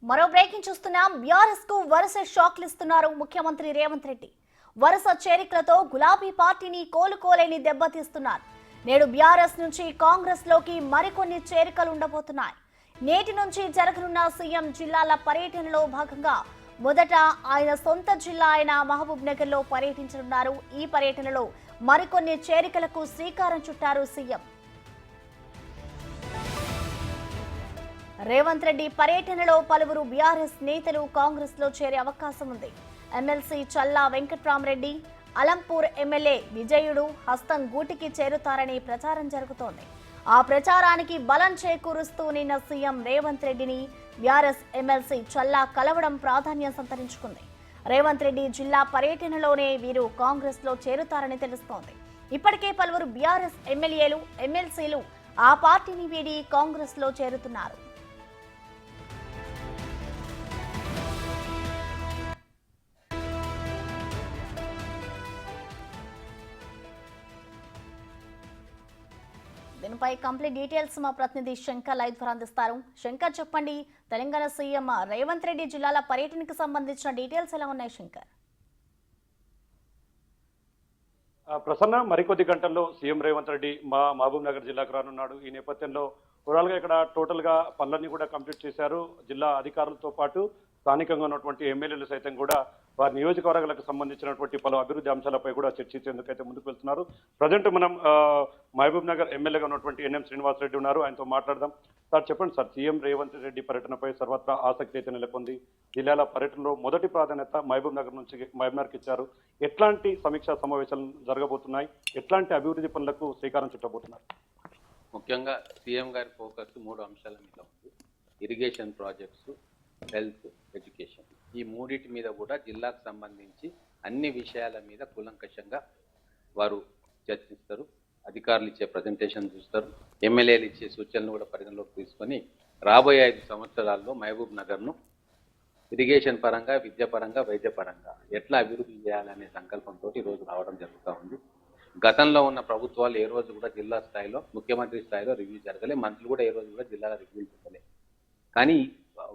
మరో బ్రేకింగ్ చూస్తున్నాం. బీఆర్ఎస్ కు వరుస షాక్లు ఇస్తున్నారు ముఖ్యమంత్రి రేవంత్ రెడ్డి. వరుస చేరికలతో గులాబీ పార్టీని కోలుకోలేని దెబ్బతీస్తున్నారు. నేడు బీఆర్ఎస్ నుంచి కాంగ్రెస్ లోకి మరికొన్ని చేరికలు ఉండబోతున్నాయి. నేటి నుంచి జరగనున్న సీఎం జిల్లాల పర్యటనలో భాగంగా మొదట ఆయన సొంత జిల్లా అయిన మహబూబ్ నగర్ లో పర్యటించనున్నారు. ఈ పర్యటనలో మరికొన్ని చేరికలకు శ్రీకారం చుట్టారు సీఎం రేవంత్ రెడ్డి. పర్యటనలో పలువురు బీఆర్ఎస్ నేతలు కాంగ్రెస్ లో చేరే అవకాశం ఉంది. ఎమ్మెల్సీ చల్లా వెంకట్రామరెడ్డి, అలంపూర్ ఎమ్మెల్యే విజయుడు హస్తం గూటికి చేరుతారని ప్రచారం జరుగుతోంది. ఆ ప్రచారానికి బలం చేకూరుస్తూ నిన్న సీఎం రేవంత్ రెడ్డిని బీఆర్ఎస్ ఎమ్మెల్సీ చల్లా కలవడం ప్రాధాన్యం సంతరించుకుంది. రేవంత్ రెడ్డి జిల్లా పర్యటనలోనే వీరు కాంగ్రెస్ లో చేరుతారని తెలుస్తోంది. ఇప్పటికే పలువురు బీఆర్ఎస్ ఎమ్మెల్యేలు, ఎమ్మెల్సీలు ఆ పార్టీని వీడి కాంగ్రెస్ లో చేరుతున్నారు. దీనిపై కంప్లీట్ డీటెయిల్స్ మా ప్రతినిధి శంకర్ లైవ్ ద్వారా అందిస్తారు. శంకర్, చెప్పండి, తెలంగాణ సీఎం రేవంత్ రెడ్డి జిల్లాల పర్యటనకు సంబంధించిన డీటెయిల్స్ ఎలా ఉన్నాయి శంకర్? ప్రసన్న, మరికొద్ది గంటల్లో సీఎం రేవంత్ రెడ్డి మహబూబ్ నగర్ జిల్లాకు రానున్నాడు. ఈ నేపథ్యంలో ఓవరాల్గా ఇక్కడ టోటల్గా పనులన్నీ కూడా కంప్లీట్ చేశారు. జిల్లా అధికారులతో పాటు స్థానికంగా ఉన్నటువంటి ఎమ్మెల్యేలు సైతం కూడా వారి నియోజకవర్గాలకు సంబంధించినటువంటి పలు అభివృద్ధి అంశాలపై కూడా చర్చించేందుకైతే ముందుకు వెళ్తున్నారు. ప్రజెంట్ మనం మహబూబ్ నగర్ ఎమ్మెల్యేగా ఉన్నటువంటి ఎన్ఎం శ్రీనివాసరెడ్డి ఉన్నారు. ఆయనతో మాట్లాడదాం. సార్, చెప్పండి సార్, సీఎం రేవంత్ రెడ్డి పర్యటనపై సర్వత్రా ఆసక్తి అయితే నెలకొంది. జిల్లాల పర్యటనలో మొదటి ప్రాధాన్యత మహబూబ్ నగర్కి ఇచ్చారు. ఎట్లాంటి సమీక్షా సమావేశాలు జరగబోతున్నాయి? ఎట్లాంటి అభివృద్ధి పనులకు శ్రీకారం చుట్టబోతున్నారు? ముఖ్యంగా సీఎం గారి ఫోకస్ 3 అంశాల మీద ఉంది. Irrigation projects, health, education. ఈ మూడింటి మీద కూడా జిల్లాకు సంబంధించి అన్ని విషయాల మీద కూలంకషంగా వారు చర్చిస్తారు. అధికారులు ఇచ్చే ప్రజెంటేషన్ చూస్తారు. ఎమ్మెల్యేలు ఇచ్చే సూచనలు కూడా పరిగణలోకి తీసుకొని రాబోయే 5 సంవత్సరాల్లో మహబూబ్ నగర్ను ఇరిగేషన్ పరంగా, విద్య పరంగా, వైద్య పరంగా ఎట్లా అభివృద్ధి చేయాలనే సంకల్పంతో ఈరోజు రావడం జరుగుతూ ఉంది. గతంలో ఉన్న ప్రభుత్వాలు ఏ రోజు కూడా జిల్లా స్థాయిలో, ముఖ్యమంత్రి స్థాయిలో రివ్యూ జరగలే. మంత్రులు కూడా ఏ రోజు కూడా జిల్లాలో రివ్యూలు జరగలే. కానీ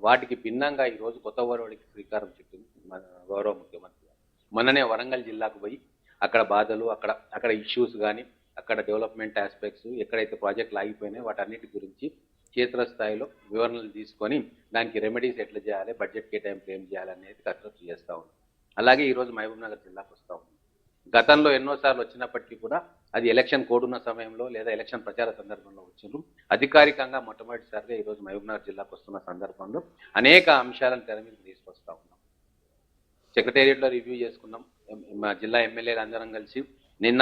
వాటికి భిన్నంగా ఈరోజు కొత్త ఒరవడికి శ్రీకారం చుట్టింది మన గౌరవ ముఖ్యమంత్రి. మొన్ననే వరంగల్ జిల్లాకు పోయి అక్కడ బాధలు, అక్కడ ఇష్యూస్ కానీ, అక్కడ డెవలప్మెంట్ ఆస్పెక్ట్స్, ఎక్కడైతే ప్రాజెక్టులు ఆగిపోయినాయో వాటన్నిటి గురించి క్షేత్రస్థాయిలో వివరణలు తీసుకొని దానికి రెమెడీస్ ఎట్లా చేయాలి, బడ్జెట్ కేటాయింపులు ఏం చేయాలనేది కసరత్తు చేస్తూ ఉన్నాం. అలాగే ఈరోజు మహబూబ్ నగర్ జిల్లాకు వస్తూ ఉన్నాం. గతంలో ఎన్నోసార్లు వచ్చినప్పటికీ కూడా అది ఎలక్షన్ కోడ్ ఉన్న సమయంలో లేదా ఎలక్షన్ ప్రచార సందర్భంలో వచ్చిండ్రు. అధికారికంగా మొట్టమొదటిసారిగా ఈరోజు మహబూబ్ నగర్ జిల్లాకు వస్తున్న సందర్భంలో అనేక అంశాలను తెర మీద తీసుకొస్తా ఉన్నాం. సెక్రటేరియట్లో రివ్యూ చేసుకున్నాం. మా జిల్లా ఎమ్మెల్యేలు అందరం కలిసి నిన్న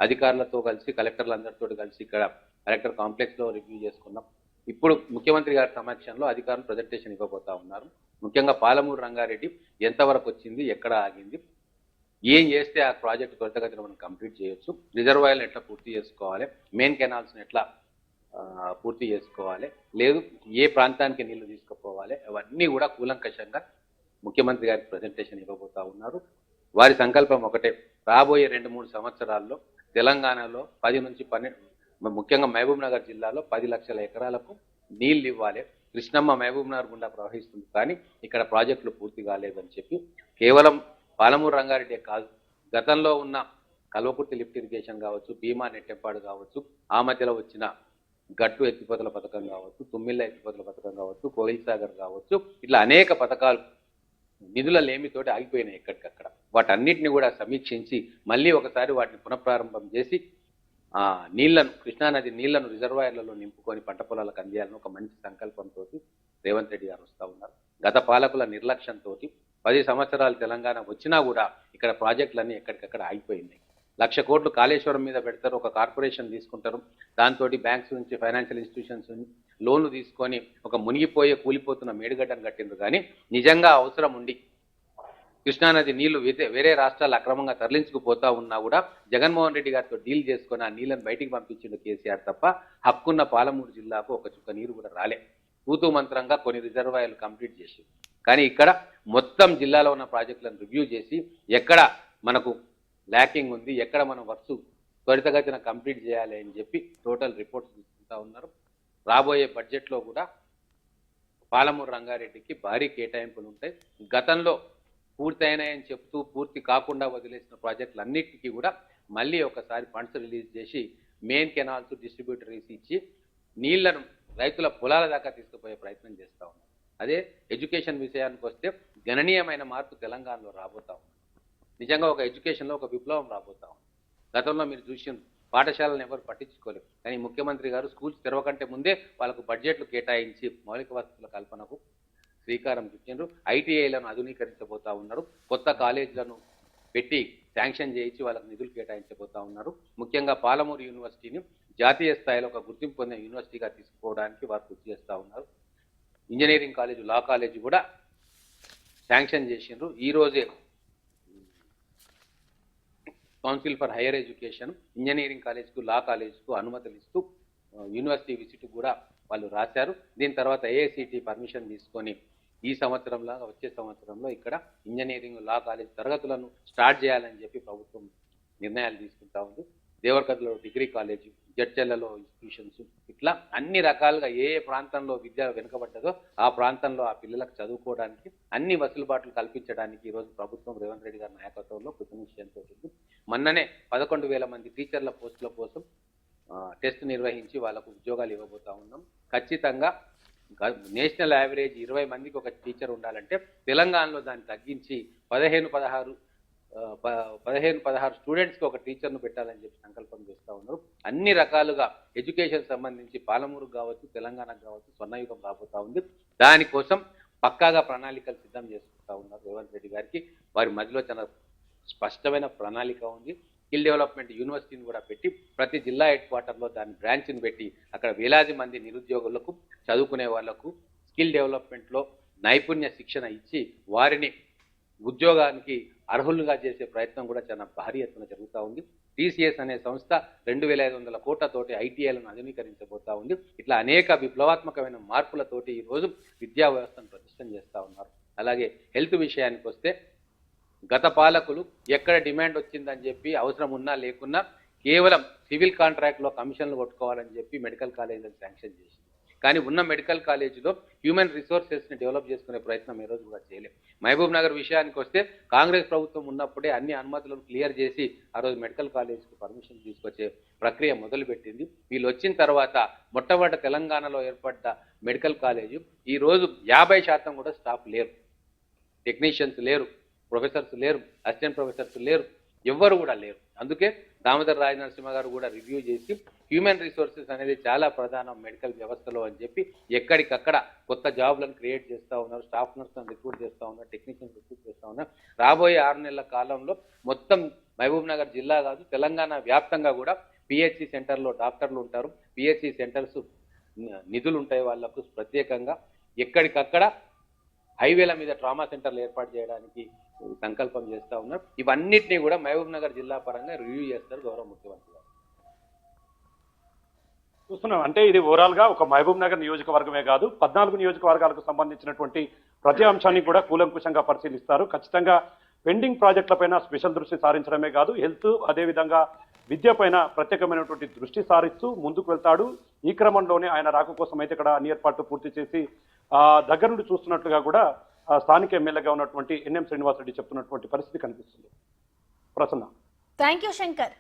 అధికారులతో కలిసి, కలెక్టర్లందరితో కలిసి ఇక్కడ కలెక్టర్ కాంప్లెక్స్లో రివ్యూ చేసుకున్నాం. ఇప్పుడు ముఖ్యమంత్రి గారి సమక్షంలో అధికారులు ప్రజెంటేషన్ ఇవ్వబోతా ఉన్నారు. ముఖ్యంగా పాలమూరు రంగారెడ్డి ఎంతవరకు వచ్చింది, ఎక్కడ ఆగింది, ఏం చేస్తే ఆ ప్రాజెక్ట్ త్వరితగతిన మనం కంప్లీట్ చేయొచ్చు, రిజర్వాయర్లను ఎట్లా పూర్తి చేసుకోవాలి, మెయిన్ కెనాల్స్ని ఎట్లా పూర్తి చేసుకోవాలి, లేదు ఏ ప్రాంతానికి నీళ్లు తీసుకుపోవాలి, అవన్నీ కూడా కూలంకషంగా ముఖ్యమంత్రి గారికి ప్రజెంటేషన్ ఇవ్వబోతా ఉన్నారు. వారి సంకల్పం ఒకటే, రాబోయే 2-3 సంవత్సరాల్లో తెలంగాణలో 10 నుంచి 12, ముఖ్యంగా మహబూబ్ నగర్ జిల్లాలో 10 లక్షల ఎకరాలకు నీళ్లు ఇవ్వాలి. కృష్ణమ్మ మహబూబ్ నగర్ గుండా ప్రవహిస్తుంది, కానీ ఇక్కడ ప్రాజెక్టులు పూర్తి కాలేదని చెప్పి కేవలం పాలమూరు రంగారెడ్డి కాదు, గతంలో ఉన్న కల్వకుర్తి లిఫ్ట్ ఇరిగేషన్ కావచ్చు, భీమా నెట్టెంపాడు కావచ్చు, ఆ మధ్యలో వచ్చిన గట్టు ఎత్తిపోతల పథకం కావచ్చు, తుమ్మిళ్ళ ఎత్తిపోతల పథకం కావచ్చు, కోయిల్ సాగర్ కావచ్చు, ఇట్లా అనేక పథకాలు నిధుల లేమితోటి ఆగిపోయినాయి ఎక్కడికక్కడ. వాటన్నిటిని కూడా సమీక్షించి మళ్ళీ ఒకసారి వాటిని పునఃప్రారంభం చేసి నీళ్లను, కృష్ణానది నీళ్లను రిజర్వాయర్లలో నింపుకొని పంట పొలాలకు అందియాలని ఒక మంచి సంకల్పంతో రేవంత్ రెడ్డి గారు వస్తూ ఉన్నారు. గత పాలకుల నిర్లక్ష్యంతో 10 సంవత్సరాలు తెలంగాణ వచ్చినా కూడా ఇక్కడ ప్రాజెక్టులన్నీ ఎక్కడికక్కడ ఆగిపోయినాయి. 1,00,000 కోట్లు కాళేశ్వరం మీద పెడతారు, ఒక కార్పొరేషన్ తీసుకుంటారు, దాంతో బ్యాంక్స్ నుంచి, ఫైనాన్షియల్ ఇన్స్టిట్యూషన్స్ లోన్లు తీసుకొని ఒక మునిగిపోయే కూలిపోతున్న మేడిగడ్డను కట్టిండ్రు. కానీ నిజంగా అవసరం ఉండి కృష్ణానది నీళ్లు వేరే రాష్ట్రాలు అక్రమంగా తరలించుకుపోతా ఉన్నా కూడా జగన్మోహన్ రెడ్డి గారితో డీల్ చేసుకొని ఆ నీళ్ళని బయటికి పంపించిండు కేసీఆర్ తప్ప హక్కున్న పాలమూరు జిల్లాకు ఒక చుక్క నీరు కూడా రాలే. తూతూ మంత్రంగా కొన్ని రిజర్వాయర్లు కంప్లీట్ చేసి, కానీ ఇక్కడ మొత్తం జిల్లాలో ఉన్న ప్రాజెక్టులను రివ్యూ చేసి ఎక్కడ మనకు ల్యాకింగ్ ఉంది, ఎక్కడ మనం వర్క్స్ త్వరితగతిన కంప్లీట్ చేయాలి అని చెప్పి టోటల్ రిపోర్ట్స్ తీసుకుంటా ఉన్నారు. రాబోయే బడ్జెట్లో కూడా పాలమూరు రంగారెడ్డికి భారీ కేటాయింపులు ఉంటాయి. గతంలో పూర్తయినాయని చెప్తూ పూర్తి కాకుండా వదిలేసిన ప్రాజెక్టులన్నిటికీ కూడా మళ్ళీ ఒకసారి ఫండ్స్ రిలీజ్ చేసి మెయిన్ కెనాల్స్ డిస్ట్రిబ్యూటరీస్ ఇచ్చి నీళ్లను రైతుల పొలాల దాకా తీసుకుపోయే ప్రయత్నం చేస్తూ ఉన్నాం. అదే ఎడ్యుకేషన్ విషయానికి వస్తే గణనీయమైన మార్పు తెలంగాణలో రాబోతా ఉంది. నిజంగా ఒక ఎడ్యుకేషన్లో ఒక విప్లవం రాబోతా ఉంది. గతంలో మీరు చూసిన పాఠశాలను ఎవరు పట్టించుకోలేదు, కానీ ముఖ్యమంత్రి గారు స్కూల్స్ తెరవకంటే ముందే వాళ్ళకు బడ్జెట్లు కేటాయించి మౌలిక వసతుల కల్పనకు శ్రీకారం చుట్టిండ్రు. ఐటీఐలను ఆధునీకరించబోతా ఉన్నారు. కొత్త కాలేజీలను పెట్టి శాంక్షన్ చేయించి వాళ్ళకు నిధులు కేటాయించబోతా ఉన్నారు. ముఖ్యంగా పాలమూరు యూనివర్సిటీని జాతీయ స్థాయిలో ఒక గుర్తింపు పొందిన యూనివర్సిటీగా తీసుకోవడానికి వారు కృషి చేస్తూ ఉన్నారు. ఇంజనీరింగ్ కాలేజీ, లా కాలేజీ కూడా శాంక్షన్ చేసిండ్రు. ఈ రోజే council for higher education engineering కాలేజ్కు, లా కాలేజ్కు అనుమతులు ఇస్తూ యూనివర్సిటీ విజిట్ కూడా వాళ్ళు రాశారు. దీని తర్వాత ఏఐసిటి పర్మిషన్ తీసుకొని ఈ సంవత్సరంలో వచ్చే సంవత్సరంలో ఇక్కడ ఇంజనీరింగ్, లా కాలేజ్ తరగతులను స్టార్ట్ చేయాలని చెప్పి ప్రభుత్వం నిర్ణయాలు తీసుకుంటా ఉంది. దేవరకద్రలో డిగ్రీ కాలేజీ, జడ్చర్లలో ఇన్స్టిట్యూషన్స్, ఇట్లా అన్ని రకాలుగా ఏ ప్రాంతంలో విద్య వెనుకబడ్డదో ఆ ప్రాంతంలో ఆ పిల్లలకు చదువుకోవడానికి అన్ని వసూలుబాట్లు కల్పించడానికి ఈరోజు ప్రభుత్వం రేవంత్ రెడ్డి గారి నాయకత్వంలో కృతనిశ్చయంతో ఉంది. మొన్ననే 11,000 మంది టీచర్ల పోస్టుల కోసం టెస్ట్ నిర్వహించి వాళ్ళకు ఉద్యోగాలు ఇవ్వబోతా ఉన్నాం. ఖచ్చితంగా నేషనల్ యావరేజ్ 20 మందికి ఒక టీచర్ ఉండాలంటే తెలంగాణలో దాన్ని తగ్గించి 15-16 స్టూడెంట్స్కి ఒక టీచర్ను పెట్టాలని చెప్పి సంకల్పం చేస్తూ ఉన్నారు. అన్ని రకాలుగా ఎడ్యుకేషన్ సంబంధించి పాలమూరుకు కావచ్చు, తెలంగాణకు కావచ్చు స్వర్ణయుగం రాబోతా ఉంది. దానికోసం పక్కాగా ప్రణాళికలు సిద్ధం చేసుకుంటా ఉన్నారు రేవంత్ రెడ్డి గారికి. వారి మధ్యలో చాలా స్పష్టమైన ప్రణాళిక ఉంది. స్కిల్ డెవలప్మెంట్ యూనివర్సిటీని కూడా పెట్టి ప్రతి జిల్లా హెడ్ క్వార్టర్లో దాని బ్రాంచ్ని పెట్టి అక్కడ వేలాది మంది నిరుద్యోగులకు, చదువుకునే వాళ్లకు స్కిల్ డెవలప్మెంట్లో నైపుణ్య శిక్షణ ఇచ్చి వారిని ఉద్యోగానికి అర్హులుగా చేసే ప్రయత్నం కూడా చాలా భారీ ఎత్తున జరుగుతూ ఉంది. టీసీఎస్ అనే సంస్థ 2,500 కోట్లతోటి ఐటీఐలను ఆధునీకరించబోతా ఉంది. ఇట్లా అనేక విప్లవాత్మకమైన మార్పులతోటి ఈరోజు విద్యా వ్యవస్థను ప్రతిష్టం చేస్తూ ఉన్నారు. అలాగే హెల్త్ విషయానికి వస్తే గత పాలకులు ఎక్కడ డిమాండ్ వచ్చిందని చెప్పి అవసరం ఉన్నా లేకున్నా కేవలం సివిల్ కాంట్రాక్ట్లో కమిషన్లు కొట్టుకోవాలని చెప్పి మెడికల్ కాలేజీలను శాంక్షన్ చేసింది. కానీ ఉన్న మెడికల్ కాలేజీలో హ్యూమన్ రిసోర్సెస్ని డెవలప్ చేసుకునే ప్రయత్నం ఈ రోజు కూడా చేయలేదు. మహబూబ్ నగర్ విషయానికి వస్తే కాంగ్రెస్ ప్రభుత్వం ఉన్నప్పుడే అన్ని అనుమతులను క్లియర్ చేసి ఆ రోజు మెడికల్ కాలేజీకి పర్మిషన్ తీసుకొచ్చే ప్రక్రియ మొదలుపెట్టింది. వీళ్ళు వచ్చిన తర్వాత మొట్టమొదటి తెలంగాణలో ఏర్పడ్డ మెడికల్ కాలేజీ ఈ రోజు 50% కూడా స్టాఫ్ లేరు, టెక్నీషియన్స్ లేరు, ప్రొఫెసర్స్ లేరు, అసిస్టెంట్ ప్రొఫెసర్స్ లేరు, ఎవ్వరు కూడా లేరు. అందుకే దామోదర్ రాజనరసింహ గారు కూడా రివ్యూ చేసి హ్యూమన్ రిసోర్సెస్ అనేది చాలా ప్రధానం మెడికల్ వ్యవస్థలో అని చెప్పి ఎక్కడికక్కడ కొత్త జాబ్లను క్రియేట్ చేస్తూ ఉన్నారు, స్టాఫ్ నర్సులను రిక్రూట్ చేస్తూ ఉన్నారు, టెక్నీషియన్స్ రిక్రూట్ చేస్తూ ఉన్నారు. రాబోయే 6 నెలల కాలంలో మొత్తం మహబూబ్ నగర్ జిల్లా కాదు తెలంగాణ వ్యాప్తంగా కూడా పిహెచ్సి సెంటర్లో డాక్టర్లు ఉంటారు, పిహెచ్సి సెంటర్స్ నిధులు ఉంటాయి వాళ్లకు ప్రత్యేకంగా. ఎక్కడికక్కడ హైవేల మీద ట్రామా సెంటర్లు ఏర్పాటు చేయడానికి సంకల్పం చేస్తూ ఉన్నారు. ఇవన్నిటినీ కూడా మహబూబ్ నగర్ జిల్లా పరంగా రివ్యూ చేస్తారు గౌరవ ముఖ్యమంత్రి గారు. చూస్తున్నాం అంటే ఇది ఓవరాల్ గా ఒక మహబూబ్ నగర్ నియోజకవర్గమే కాదు 14 నియోజకవర్గాలకు సంబంధించినటువంటి ప్రతి అంశాన్ని కూడా కూలంకుషంగా పరిశీలిస్తారు. ఖచ్చితంగా పెండింగ్ ప్రాజెక్టులపైన స్పెషల్ దృష్టి సారించడమే కాదు హెల్త్ అదేవిధంగా విద్య పైన ప్రత్యేకమైనటువంటి దృష్టి సారిస్తూ ముందుకు వెళ్తాడు. ఈ క్రమంలోనే ఆయన రాక కోసం అయితే ఇక్కడ అన్ని ఏర్పాట్లు పూర్తి చేసి దగ్గర నుండి చూస్తున్నట్లుగా కూడా స్థానిక ఎమ్మెల్యేగా ఉన్నటువంటి ఎన్ఎం శ్రీనివాసరెడ్డి చెప్తున్నటువంటి పరిస్థితి కనిపిస్తుంది. ప్రసన్న. Thank you Shankar.